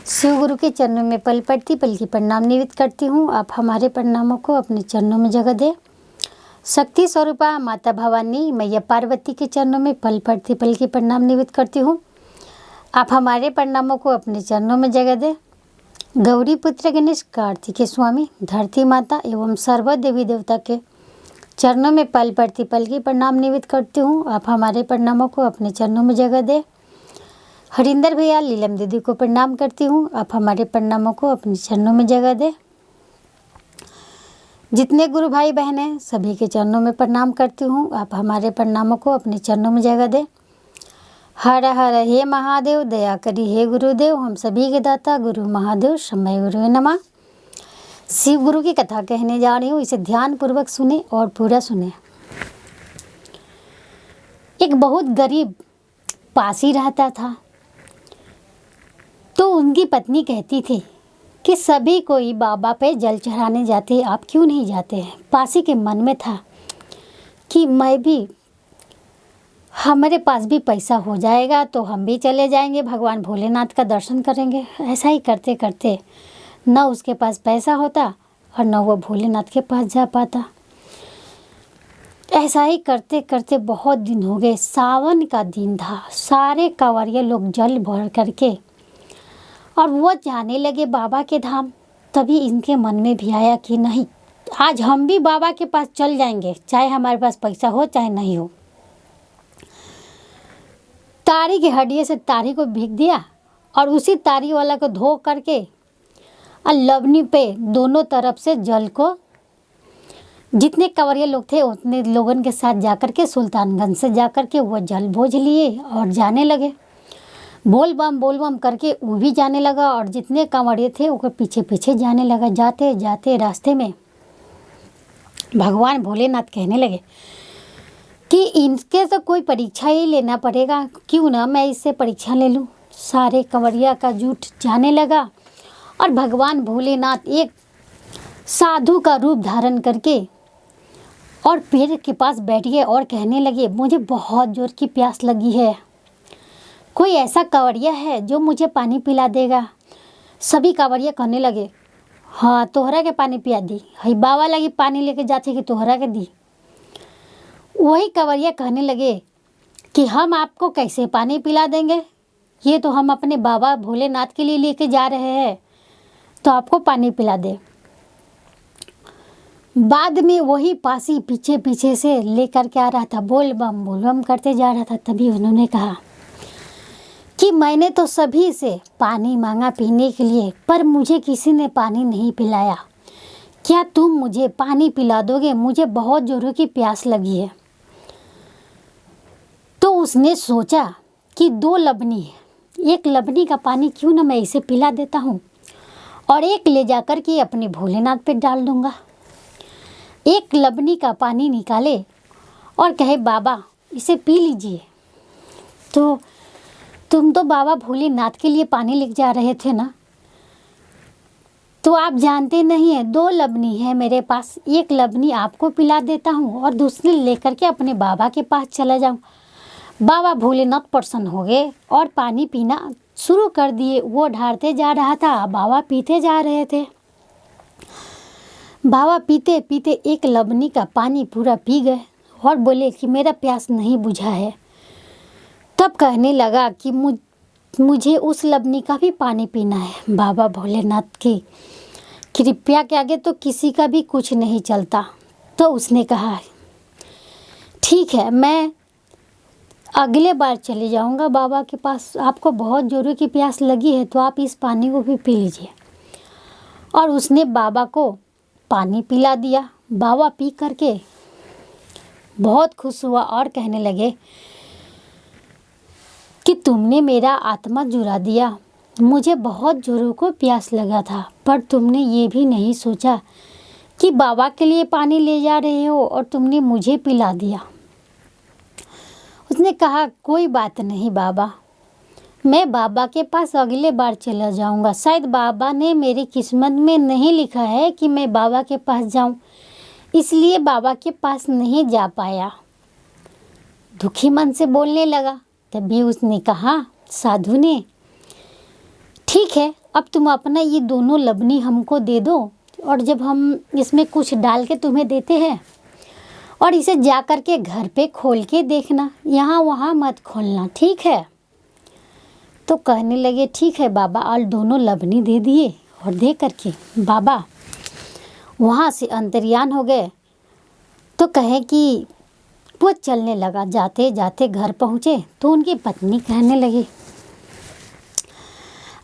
शिव गुरु के चरणों में पल पड़ती पल की प्रणाम निवेदित करती हूँ। आप हमारे प्रणामों को अपने चरणों में जगह दे। शक्ति स्वरूपा माता भवानी मैया पार्वती के चरणों में पल पड़ती पल की प्रणाम निवेदित करती हूँ। आप हमारे प्रणामों को अपने चरणों में जगह दे। गौरी पुत्र गणेश कार्तिकेय स्वामी धरती माता एवं सर्व देवी देवता के चरणों में पल पड़ती पल की प्रणाम निवेदित करती हूँ। आप हमारे प्रणामों को अपने चरणों में जगह दे। हरिंदर भैया लीलम दीदी को प्रणाम करती हूँ। आप हमारे प्रणामों को अपने चरणों में जगह दे। जितने गुरु भाई बहन हैं सभी के चरणों में प्रणाम करती हूँ। आप हमारे प्रणामों को अपने चरणों में जगह दे। हर हर हे महादेव दया करी हे गुरुदेव, हम सभी के दाता गुरु महादेव शम्य गुरु नमः। शिव गुरु की कथा कहने जा रही हूँ, इसे ध्यान पूर्वक सुने और पूरा सुने। एक बहुत गरीब पासी रहता था, तो उनकी पत्नी कहती थी कि सभी कोई बाबा पे जल चढ़ाने जाते, आप क्यों नहीं जाते हैं। पासी के मन में था कि मैं भी, हमारे पास भी पैसा हो जाएगा तो हम भी चले जाएंगे, भगवान भोलेनाथ का दर्शन करेंगे। ऐसा ही करते करते न उसके पास पैसा होता और न वो भोलेनाथ के पास जा पाता। ऐसा ही करते करते बहुत दिन हो गए। सावन का दिन था, सारे कांवरिया लोग जल भर करके और वो जाने लगे बाबा के धाम। तभी इनके मन में भी आया कि नहीं, आज हम भी बाबा के पास चल जाएंगे, चाहे हमारे पास पैसा हो चाहे नहीं हो। तारी के हड्डिये से तारी को भीग दिया और उसी तारी वाला को धो करके और लवनी पे दोनों तरफ से जल को, जितने कांवरिया लोग थे उतने लोगों के साथ जाकर के सुल्तानगंज से जाकर के वो जल बोझ लिए और जाने लगे। बोल बम करके वो भी जाने लगा और जितने कांवड़िए थे वो पीछे पीछे जाने लगा। जाते जाते रास्ते में भगवान भोलेनाथ कहने लगे कि इनके तो कोई परीक्षा ही लेना पड़ेगा, क्यों ना मैं इससे परीक्षा ले लूँ। सारे कांवड़िया का जुट जाने लगा और भगवान भोलेनाथ एक साधु का रूप धारण करके और पेड़ के पास बैठ गए और कहने लगे, मुझे बहुत जोर की प्यास लगी है, कोई ऐसा कांवड़िया है जो मुझे पानी पिला देगा। सभी कांवड़िया कहने लगे, हाँ तोहरा के पानी पिया दी, हई बाबा लगी पानी लेके जाते कि तोहरा के दी। वही कांवड़िया कहने लगे कि हम आपको कैसे पानी पिला देंगे, ये तो हम अपने बाबा भोलेनाथ के लिए लेके जा रहे हैं, तो आपको पानी पिला दे। बाद में वही पासी पीछे पीछे से लेकर के आ रहा था, बोल बम करते जा रहा था। तभी उन्होंने कहा कि मैंने तो सभी से पानी मांगा पीने के लिए, पर मुझे किसी ने पानी नहीं पिलाया, क्या तुम मुझे पानी पिला दोगे, मुझे बहुत जोरों की प्यास लगी है। तो उसने सोचा कि 2 लबनी है, एक लबनी का पानी क्यों ना मैं इसे पिला देता हूँ और एक ले जाकर के अपने भोलेनाथ पे डाल दूँगा। एक लबनी का पानी निकाले और कहे, बाबा इसे पी लीजिए। तो तुम तो बाबा भोलेनाथ के लिए पानी लेके जा रहे थे ना, तो आप जानते नहीं हैं 2 लबनी है मेरे पास, एक लबनी आपको पिला देता हूँ और दूसरी लेकर के अपने बाबा के पास चला जाऊँ। बाबा भोलेनाथ प्रसन्न हो गए और पानी पीना शुरू कर दिए। वो ढारते जा रहा था, बाबा पीते जा रहे थे। बाबा पीते पीते एक लबनी का पानी पूरा पी गए और बोले कि मेरा प्यास नहीं बुझा है। तब कहने लगा कि मुझे उस लबनी का भी पानी पीना है। बाबा भोलेनाथ की कृपया के आगे तो किसी का भी कुछ नहीं चलता। तो उसने कहा, ठीक है, मैं अगले बार चले जाऊंगा बाबा के पास, आपको बहुत जोरों की प्यास लगी है तो आप इस पानी को भी पी लीजिए। और उसने बाबा को पानी पिला दिया। बाबा पी करके बहुत खुश हुआ और कहने लगे कि तुमने मेरा आत्मा जुड़ा दिया, मुझे बहुत जोरों को प्यास लगा था, पर तुमने ये भी नहीं सोचा कि बाबा के लिए पानी ले जा रहे हो और तुमने मुझे पिला दिया। उसने कहा, कोई बात नहीं बाबा, मैं बाबा के पास अगले बार चला जाऊंगा। शायद बाबा ने मेरी किस्मत में नहीं लिखा है कि मैं बाबा के पास जाऊं, इसलिए बाबा के पास नहीं जा पाया। दुखी मन से बोलने लगा। तभी उसने कहा, साधु ने, ठीक है अब तुम अपना ये दोनों लबनी हमको दे दो, और जब हम इसमें कुछ डाल के तुम्हें देते हैं, और इसे जा कर के घर पे खोल के देखना, यहाँ वहाँ मत खोलना, ठीक है। तो कहने लगे ठीक है बाबा, और दोनों लबनी दे दिए, और दे करके बाबा वहाँ से अंतर्यान हो गए। तो कहे कि वो चलने लगा, जाते जाते घर पहुँचे तो उनकी पत्नी कहने लगी,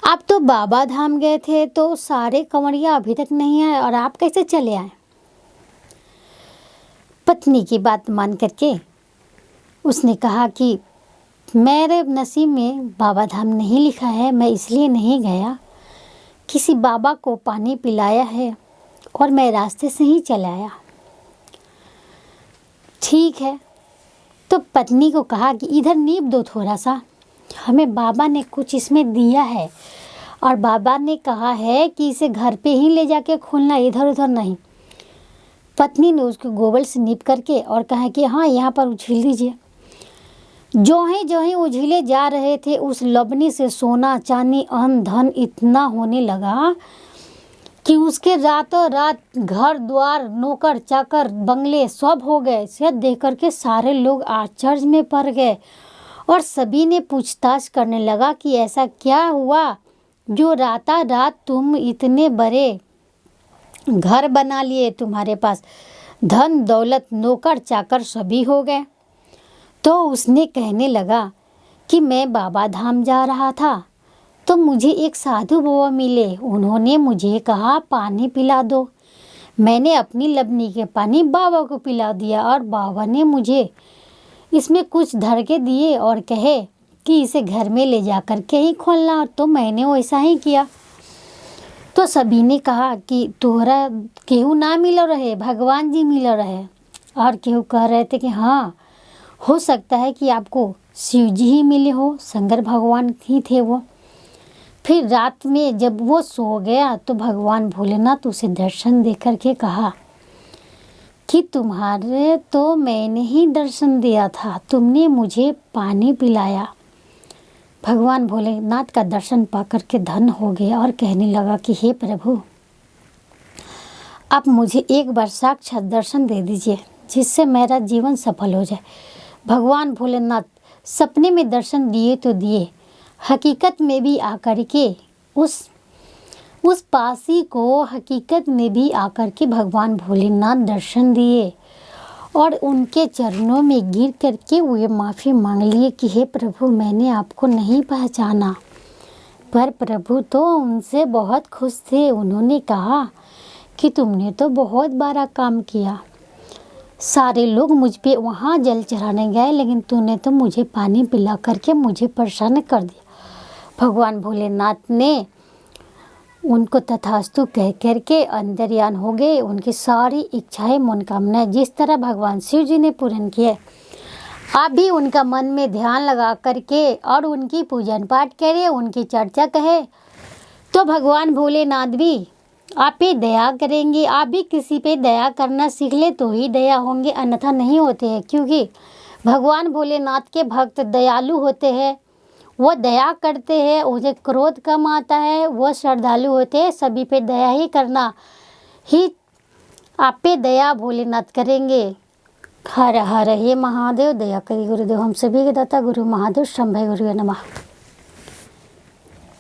आप तो बाबा धाम गए थे तो सारे कंवरिया अभी तक नहीं आए, और आप कैसे चले आए। पत्नी की बात मान करके उसने कहा कि मेरे नसीब में बाबा धाम नहीं लिखा है, मैं इसलिए नहीं गया, किसी बाबा को पानी पिलाया है और मैं रास्ते से ही चला आया। ठीक है। तो पत्नी को कहा कि इधर नीप दो थोड़ा सा, हमें बाबा ने कुछ इसमें दिया है, और बाबा ने कहा है कि इसे घर पे ही ले जाके खोलना, इधर उधर नहीं। पत्नी ने उसको गोबर से नीप करके और कहा कि हाँ यहाँ पर उछील दीजिए। जो ही उछीले जा रहे थे, उस लबनी से सोना चांदी अन्न धन इतना होने लगा कि उसके रातों रात घर द्वार नौकर चाकर बंगले सब हो गए। से देख करके सारे लोग आश्चर्य में पड़ गए, और सभी ने पूछताछ करने लगा कि ऐसा क्या हुआ जो राता रात तुम इतने बड़े घर बना लिए, तुम्हारे पास धन दौलत नौकर चाकर सभी हो गए। तो उसने कहने लगा कि मैं बाबा धाम जा रहा था तो मुझे एक साधु बाबा मिले, उन्होंने मुझे कहा पानी पिला दो। मैंने अपनी लबनी के पानी बाबा को पिला दिया, और बाबा ने मुझे इसमें कुछ धर के दिए और कहे कि इसे घर में ले जा कर के ही खोलना, और तो मैंने वैसा ही किया। तो सभी ने कहा कि तोहरा केहू ना मिलो रहे, भगवान जी मिलो रहे, और केहू कह रहे थे कि हाँ हो सकता है कि आपको शिव जी ही मिले हो, शंकर भगवान ही थे वो। फिर रात में जब वो सो गया तो भगवान भोलेनाथ उसे दर्शन दे करके कहा कि तुम्हारे तो मैंने ही दर्शन दिया था, तुमने मुझे पानी पिलाया। भगवान भोलेनाथ का दर्शन पा करके धन हो गया और कहने लगा कि हे प्रभु, आप मुझे एक बार साक्षात दर्शन दे दीजिए जिससे मेरा जीवन सफल हो जाए। भगवान भोलेनाथ सपने में दर्शन दिए तो दिए, हकीकत में भी आकर के उस पासी को हकीकत में भी आकर के भगवान भोलेनाथ दर्शन दिए, और उनके चरणों में गिर करके वे माफ़ी मांग लिए कि हे प्रभु, मैंने आपको नहीं पहचाना। पर प्रभु तो उनसे बहुत खुश थे, उन्होंने कहा कि तुमने तो बहुत बड़ा काम किया, सारे लोग मुझ पे वहाँ जल चढ़ाने गए, लेकिन तूने तो मुझे पानी पिला करके मुझे परेशान कर दिया। भगवान भोलेनाथ ने उनको तथास्तु कह करके अंतर्यान हो गए। उनकी सारी इच्छाएं मनोकामनाएं जिस तरह भगवान शिव जी ने पूर्ण किए, आप भी उनका मन में ध्यान लगा करके और उनकी पूजन पाठ करें, उनकी चर्चा कहे, तो भगवान भोलेनाथ भी आप पे दया करेंगे। आप भी किसी पे दया करना सीख ले तो ही दया होंगे, अन्यथा नहीं होते हैं। क्योंकि भगवान भोलेनाथ के भक्त दयालु होते हैं, वो दया करते हैं, उन्हें क्रोध कम आता है, वो श्रद्धालु होते हैं। सभी पे दया ही करना ही आप पे दया भोलेनाथ करेंगे। हर हर हे महादेव, दया करी गुरुदेव हम सभी के दाता गुरु महादेव शंभय गुरु नमः।